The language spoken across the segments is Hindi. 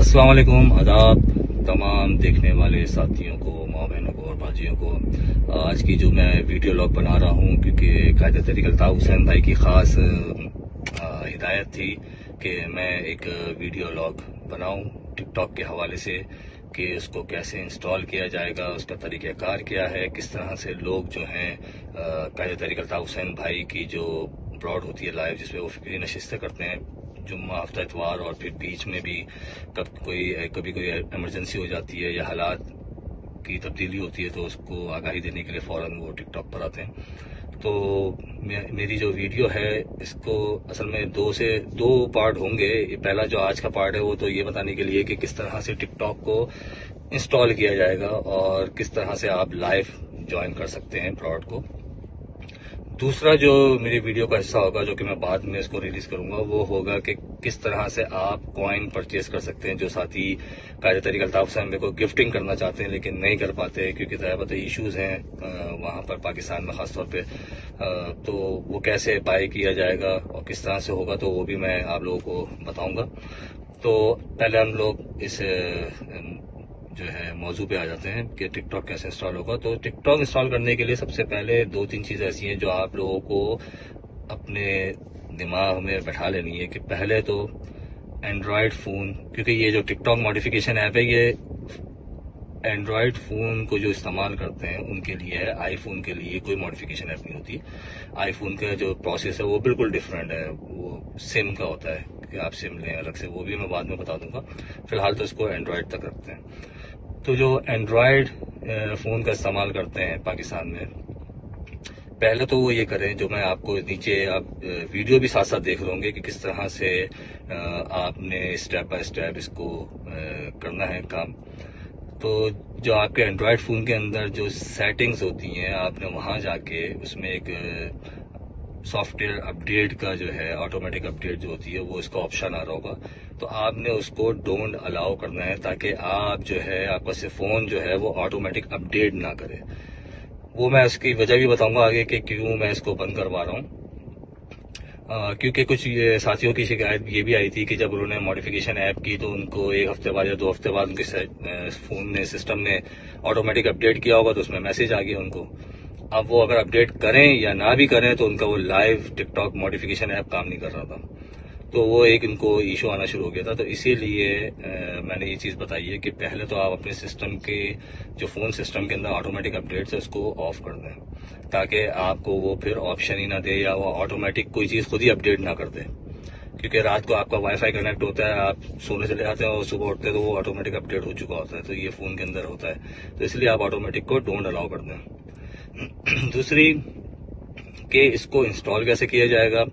अस्सलाम वालेकुम, आदाब तमाम देखने वाले साथियों को, माँ बहनों को और भाइयों को। आज की जो मैं वीडियो लॉग बना रहा हूँ, क्योंकि कायदे तरीक़ अल्ताफ़ हुसैन भाई की ख़ास हिदायत थी कि मैं एक वीडियो लॉग बनाऊँ टिकटॉक के हवाले से कि उसको कैसे इंस्टॉल किया जाएगा, उसका तरीक़ाकार क्या है, किस तरह से लोग जो हैं कायदे तरीक़ अल्ताफ़ हुसैन भाई की जो ब्रॉड होती है लाइव, जिसमें वो फ़िक्री नशिस्तें करते हैं जुम्मा, हफ्ता, इतवार, और फिर बीच में भी कभी कोई इमरजेंसी हो जाती है या हालात की तब्दीली होती है तो उसको आगाही देने के लिए फ़ौरन वो टिकटॉक पर आते हैं। तो मेरी जो वीडियो है इसको असल में दो पार्ट होंगे। पहला जो आज का पार्ट है वो तो ये बताने के लिए कि किस तरह से टिकटॉक को इंस्टॉल किया जाएगा और किस तरह से आप लाइव ज्वाइन कर सकते हैं ब्रॉड को। दूसरा जो मेरी वीडियो का हिस्सा होगा, जो कि मैं बाद में इसको रिलीज करूंगा, वो होगा कि किस तरह से आप कॉइन परचेज कर सकते हैं। जो साथी कायदे तरीक़ अल्ताफ़ हुसैन को गिफ्टिंग करना चाहते हैं लेकिन नहीं कर पाते क्योंकि ज़्यादातर इश्यूज हैं वहाँ पर पाकिस्तान में ख़ास तौर पे, तो वो कैसे बाय किया जाएगा और किस तरह से होगा, तो वो भी मैं आप लोगों को बताऊंगा। तो पहले हम लोग इस जो है मौजू पे आ जाते हैं कि टिकटॉक कैसे इंस्टॉल होगा। तो टिकटॉक इंस्टॉल करने के लिए सबसे पहले 2-3 चीज़ें ऐसी हैं जो आप लोगों को अपने दिमाग में बैठा लेनी है कि पहले तो एंड्रॉयड फ़ोन, क्योंकि ये जो टिकटॉक मॉडिफिकेशन ऐप है ये एंड्रॉयड फ़ोन को जो इस्तेमाल करते हैं उनके लिए है, आईफोन के लिए कोई मॉडिफिकेशन ऐप नहीं होती। आईफोन का जो प्रोसेस है वो बिल्कुल डिफरेंट है, वो सिम का होता है कि आप सिम लें अलग से, वो भी मैं बाद में बता दूंगा। फिलहाल तो इसको एंड्रॉयड तक रखते हैं। तो जो एंड्रॉयड फ़ोन का इस्तेमाल करते हैं पाकिस्तान में, पहले तो वो ये करें, जो मैं आपको नीचे आप वीडियो भी साथ साथ देख रहे होंगे कि किस तरह से आपने स्टेप बाय स्टेप इसको करना है काम। तो जो आपके एंड्रॉयड फ़ोन के अंदर जो सेटिंग्स होती हैं, आपने वहाँ जाके उसमें एक सॉफ्टवेयर अपडेट का जो है ऑटोमेटिक अपडेट जो होती है वो इसका ऑप्शन आ रहा होगा, तो आपने उसको डोंट अलाउ करना है ताकि आप जो है आपका से फ़ोन जो है वो ऑटोमेटिक अपडेट ना करे। वो मैं इसकी वजह भी बताऊंगा आगे कि क्यों मैं इसको बंद करवा रहा हूँ। क्योंकि कुछ ये साथियों की शिकायत ये भी आई थी कि जब उन्होंने मॉडिफिकेशन ऐप की तो उनको 1 हफ्ते बाद या 2 हफ्ते बाद उनके फ़ोन ने सिस्टम ने ऑटोमेटिक अपडेट किया होगा तो उसमें मैसेज आ गया उनको। अब वो अगर अपडेट करें या ना भी करें तो उनका वो लाइव टिकटॉक मॉडिफिकेशन ऐप काम नहीं कर रहा था, तो वो एक इनको इशू आना शुरू हो गया था। तो इसीलिए मैंने ये चीज़ बताई है कि पहले तो आप अपने सिस्टम के जो फ़ोन सिस्टम के अंदर ऑटोमेटिक अपडेट्स है उसको ऑफ कर दें ताकि आपको वो फिर ऑप्शन ही ना दे या वो ऑटोमेटिक कोई चीज़ खुद ही अपडेट ना कर दे। क्योंकि रात को आपका वाईफाई कनेक्ट होता है, आप सोने चले जाते हैं और सुबह उठते हैं तो वो ऑटोमेटिक अपडेट हो चुका होता है, तो ये फ़ोन के अंदर होता है, तो इसलिए आप ऑटोमेटिक को डोंट अलाउ कर दें। दूसरी कि इसको इंस्टॉल कैसे किया जाएगा।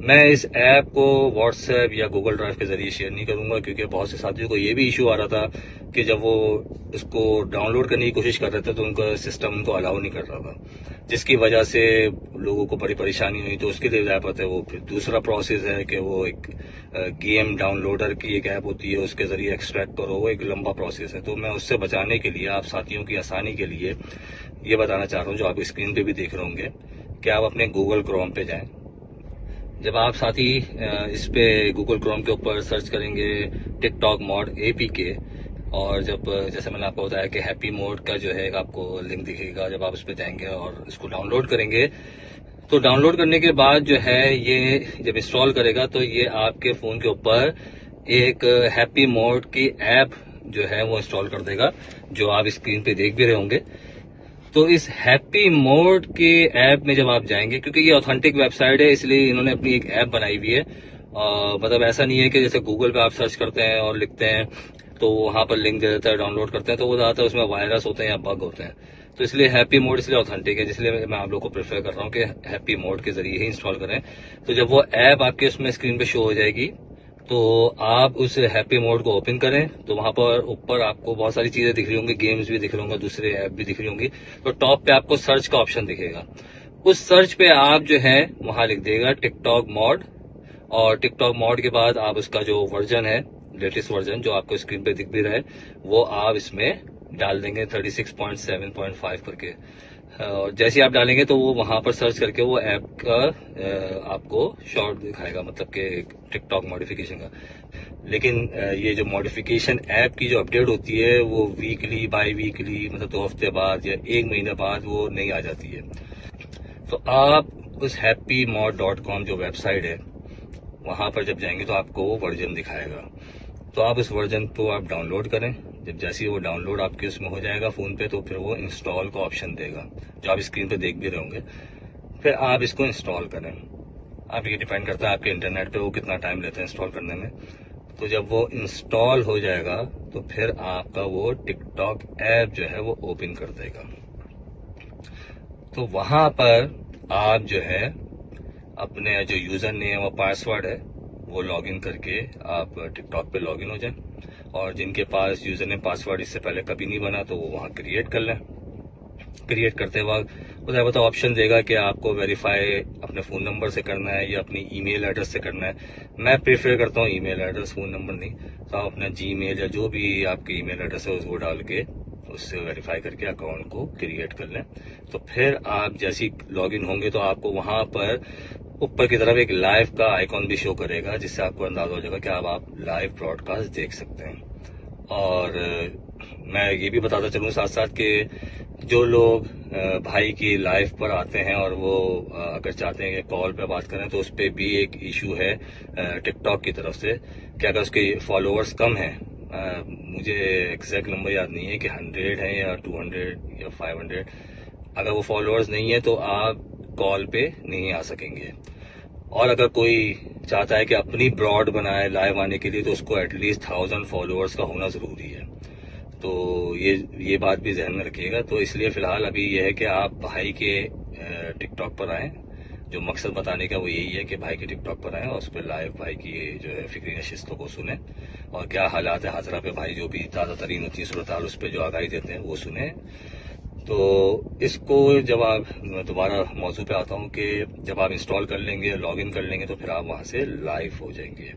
मैं इस ऐप को व्हाट्सएप या गूगल ड्राइव के जरिए शेयर नहीं करूंगा क्योंकि बहुत से साथियों को ये भी इशू आ रहा था कि जब वो इसको डाउनलोड करने की कोशिश कर रहे थे तो उनका सिस्टम उनको अलाउ नहीं कर रहा था, जिसकी वजह से लोगों को बड़ी परेशानी हुई। तो उसके लिए ऐप है वो फिर दूसरा प्रोसेस है कि वो एक गेम डाउनलोडर की एक ऐप होती है, उसके जरिए एक्सट्रैक्ट करो, वो एक लंबा प्रोसेस है। तो मैं उससे बचाने के लिए, आप साथियों की आसानी के लिए ये बताना चाह रहा हूँ, जो आप स्क्रीन पे भी देख रहे होंगे, कि आप अपने गूगल क्रोम पे जाएं। जब आप साथी इस पे गूगल क्रोम के ऊपर सर्च करेंगे टिकटॉक मॉड APK, और जब जैसे मैंने आपको बताया कि हैप्पी मोड का जो है आपको लिंक दिखेगा, जब आप उस पर जाएंगे और इसको डाउनलोड करेंगे तो डाउनलोड करने के बाद जो है ये जब इंस्टॉल करेगा तो ये आपके फ़ोन के ऊपर एक हैप्पी मोड की ऐप जो है वो इंस्टॉल कर देगा, जो आप स्क्रीन पे देख भी रहे होंगे। तो इस हैप्पी मोड के ऐप में जब आप जाएंगे, क्योंकि ये ऑथेंटिक वेबसाइट है इसलिए इन्होंने अपनी एक ऐप बनाई हुई है, मतलब ऐसा नहीं है कि जैसे गूगल पे आप सर्च करते हैं और लिखते हैं तो वहां पर लिंक दे देता है, डाउनलोड करते हैं तो वो ज़्यादातर उसमें वायरस होते हैं या बग होते हैं। तो इसलिए हैप्पी मोड इसलिए ऑथेंटिक है, जिसलिए मैं आप लोग को प्रेफर कर रहा हूँ कि हैप्पी मोड के जरिए ही इंस्टॉल करें। तो जब वो ऐप आपके उसमें स्क्रीन पे शो हो जाएगी तो आप उस हैप्पी मोड को ओपन करें तो वहां पर ऊपर आपको बहुत सारी चीजें दिख रही होंगी, गेम्स भी दिख रहे होंगे, दूसरे ऐप भी दिख रही होंगी। तो टॉप पे आपको सर्च का ऑप्शन दिखेगा, उस सर्च पे आप जो है वहां लिख देगा टिकटॉक मॉड, और टिकटॉक मॉड के बाद आप उसका जो वर्जन है, लेटेस्ट वर्जन जो आपको स्क्रीन पे दिख भी रहा है, वो आप इसमें डाल देंगे 36.7.5 करके। और जैसे आप डालेंगे तो वो वहां पर सर्च करके वो ऐप का आपको शॉर्ट दिखाएगा, मतलब कि टिकटॉक मॉडिफिकेशन का। लेकिन ये जो मॉडिफिकेशन ऐप की जो अपडेट होती है वो वीकली बाई वीकली मतलब 2 हफ्ते बाद या 1 महीने बाद वो नहीं आ जाती है। तो आप उस happymod.com जो वेबसाइट है वहां पर जब जाएंगे तो आपको वो वर्जन दिखाएगा। तो आप उस वर्जन को आप डाउनलोड करें। जब जैसे ही वो डाउनलोड आपके उसमें हो जाएगा फोन पे, तो फिर वो इंस्टॉल का ऑप्शन देगा जो आप स्क्रीन पे देख भी रहे होंगे। फिर आप इसको इंस्टॉल करें। आप ये डिपेंड करता है आपके इंटरनेट पे वो कितना टाइम लेते हैं इंस्टॉल करने में। तो जब वो इंस्टॉल हो जाएगा तो फिर आपका वो टिकटॉक ऐप जो है वो ओपन कर देगा। तो वहां पर आप जो है अपने जो यूजर नेम और पासवर्ड है वो लॉगिन करके आप टिकटॉक पे लॉगिन हो जाएं। और जिनके पास यूजर नेम पासवर्ड इससे पहले कभी नहीं बना तो वो वहां क्रिएट कर लें। क्रिएट करते वक्त वो तो ऑप्शन देगा कि आपको वेरीफाई अपने फोन नंबर से करना है या अपनी ईमेल एड्रेस से करना है। मैं प्रेफर करता हूँ ईमेल एड्रेस, फोन नंबर नहीं। तो आप अपना जीमेल या जो भी आपकी ईमेल एड्रेस है उसको डाल के उससे वेरीफाई करके अकाउंट को क्रिएट कर लें। तो फिर आप जैसे ही लॉगिन होंगे तो आपको वहां पर ऊपर की तरफ एक लाइव का आइकॉन भी शो करेगा, जिससे आपको अंदाजा हो जाएगा कि अब आप लाइव ब्रॉडकास्ट देख सकते हैं। और मैं ये भी बताता चलूं साथ साथ कि जो लोग भाई की लाइव पर आते हैं और वो अगर चाहते हैं कि कॉल पे बात करें तो उस पर भी एक इशू है टिकटॉक की तरफ से कि अगर उसके फॉलोअर्स कम हैं, मुझे एग्जैक्ट नंबर याद नहीं है कि 100 है या 200 या 500, अगर वो फॉलोअर्स नहीं है तो आप कॉल पे नहीं आ सकेंगे। और अगर कोई चाहता है कि अपनी ब्रॉड बनाए लाइव आने के लिए तो उसको एटलीस्ट 1000 फॉलोअर्स का होना जरूरी है। तो ये बात भी ध्यान में रखिएगा। तो इसलिए फिलहाल अभी ये है कि आप भाई के टिकटॉक पर आएं। जो मकसद बताने का वो यही है कि भाई के टिकटॉक पर आएं और उस पर लाइव भाई की जो है फिक्री नशिस्तों को सुने और क्या हालात है हाजरा पे भाई जो भी ताज़ा तरीन होती है सूरत हाल उस पर जो आगाही देते हैं वो सुने। तो इसको जब आप दोबारा मौजू पे आता हूँ कि जब आप इंस्टॉल कर लेंगे लॉगिन कर लेंगे तो फिर आप वहां से लाइव हो जाएंगे।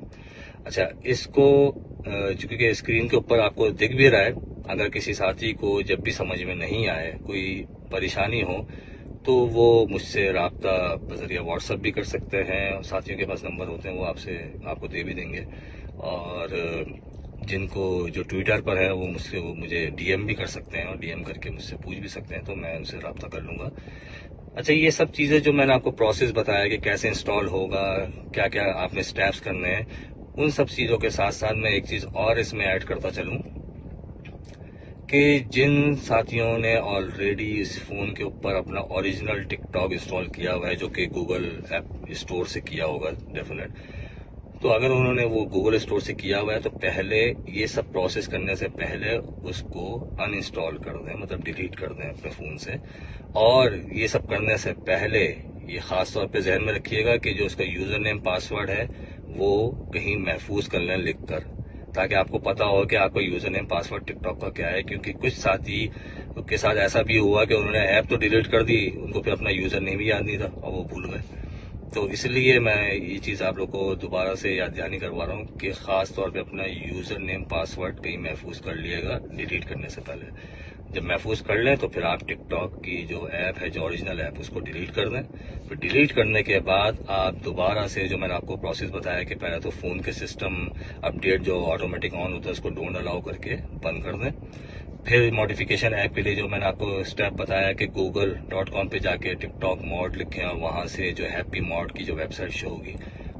अच्छा, इसको चूंकि स्क्रीन के ऊपर आपको दिख भी रहा है, अगर किसी साथी को जब भी समझ में नहीं आए, कोई परेशानी हो, तो वो मुझसे राब्ता बजरिया व्हाट्सएप भी कर सकते हैं। साथियों के पास नंबर होते हैं वो आपको दे भी देंगे। और जिनको जो ट्विटर पर है वो मुझे डीएम भी कर सकते हैं और डीएम करके मुझसे पूछ भी सकते हैं, तो मैं उनसे राब्ता कर लूंगा। अच्छा, ये सब चीजें जो मैंने आपको प्रोसेस बताया कि कैसे इंस्टॉल होगा, क्या क्या आपने स्टेप्स करने हैं, उन सब चीजों के साथ साथ मैं एक चीज और इसमें ऐड करता चलूं कि जिन साथियों ने ऑलरेडी इस फोन के ऊपर अपना ओरिजिनल टिकटॉक इंस्टॉल किया हुआ है, जो कि गूगल ऐप स्टोर से किया होगा डेफिनेट, तो अगर उन्होंने वो गूगल स्टोर से किया हुआ है तो पहले ये सब प्रोसेस करने से पहले उसको अनइंस्टॉल कर दें, मतलब डिलीट कर दें अपने फोन से। और ये सब करने से पहले ये खास तौर पे जहन में रखिएगा कि जो उसका यूजर नेम पासवर्ड है वो कहीं महफूज कर लें लिख कर, ताकि आपको पता हो कि आपका यूजर नेम पासवर्ड टिकटॉक का क्या है। क्योंकि कुछ साथी के साथ ऐसा भी हुआ कि उन्होंने ऐप तो डिलीट कर दी, उनको फिर अपना यूजर नेम ही याद नहीं था और वो भूल गए। तो इसलिए मैं ये चीज आप लोग को दोबारा से याद दहानी करवा रहा हूँ कि खास तौर पे अपना यूजर नेम पासवर्ड कहीं महफूज कर लिएगा डिलीट करने से पहले। जब महफूज कर लें तो फिर आप टिकटॉक की जो ऐप है, जो ओरिजिनल ऐप, उसको डिलीट कर दें। फिर डिलीट करने के बाद आप दोबारा से जो मैंने आपको प्रोसेस बताया कि पहले तो फोन के सिस्टम अपडेट जो ऑटोमेटिक ऑन होता है उसको डोंट अलाउ करके बंद कर दें। फिर मॉडिफिकेशन ऐप के लिए जो मैंने आपको स्टेप बताया कि google.com पे जाके टिकटॉक मॉड लिखें और वहां से जो हैप्पी मॉड की जो वेबसाइट शो होगी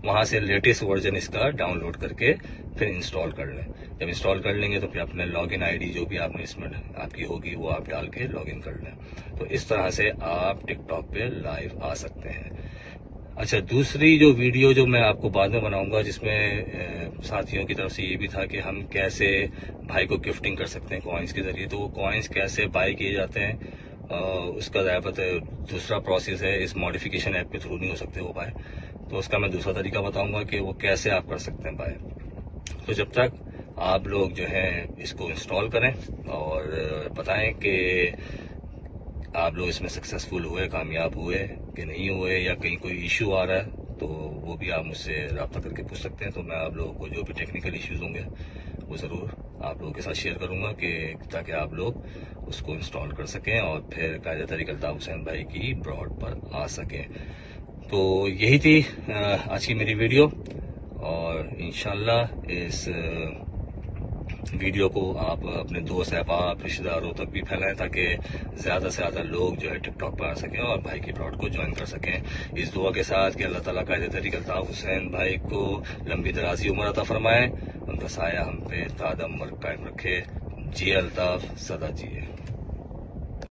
वहां से लेटेस्ट वर्जन इसका डाउनलोड करके फिर इंस्टॉल कर लें। जब इंस्टॉल कर लेंगे तो फिर अपने लॉगिन आईडी जो भी आपने इसमें आपकी होगी वो आप डाल के लॉगिन कर लें। तो इस तरह से आप टिकटॉक पे लाइव आ सकते हैं। अच्छा, दूसरी जो वीडियो जो मैं आपको बाद में बनाऊंगा जिसमें साथियों की तरफ से ये भी था कि हम कैसे भाई को गिफ्टिंग कर सकते हैं कॉइन्स के जरिए, तो वो कॉइन्स कैसे बाय किए जाते हैं उसका दूसरा प्रोसेस है। इस मॉडिफिकेशन ऐप के थ्रू नहीं हो सकते वो बाय, तो उसका मैं दूसरा तरीका बताऊंगा कि वो कैसे आप कर सकते हैं बाय। तो जब तक आप लोग जो है इसको इंस्टॉल करें और बताएं कि आप लोग इसमें सक्सेसफुल हुए, कामयाब हुए कि नहीं हुए, या कहीं कोई इश्यू आ रहा है तो वो भी आप मुझसे रब्ता करके पूछ सकते हैं। तो मैं आप लोगों को जो भी टेक्निकल इश्यूज होंगे वो ज़रूर आप लोगों के साथ शेयर करूंगा कि ताकि आप लोग उसको इंस्टॉल कर सकें और फिर कायदा तरीके अल्ताफ हुसैन भाई की ब्रॉड पर आ सकें। तो यही थी आज की मेरी वीडियो और इंशाल्लाह इस वीडियो को आप अपने दोस्त अहबाब रिश्तेदारों तक भी फैलाएं ताकि ज्यादा से ज्यादा लोग जो है टिकटॉक पर आ सकें और भाई की प्लॉट को ज्वाइन कर सकें। इस दुआ के साथ कि अल्लाह ताला कायदे तरीके अल्ताफ हुसैन भाई को लंबी दराजी उम्र अता फरमाए, उनका साया हम पे तादम कायम रखे। जी अल्ताफ, सदा जिए।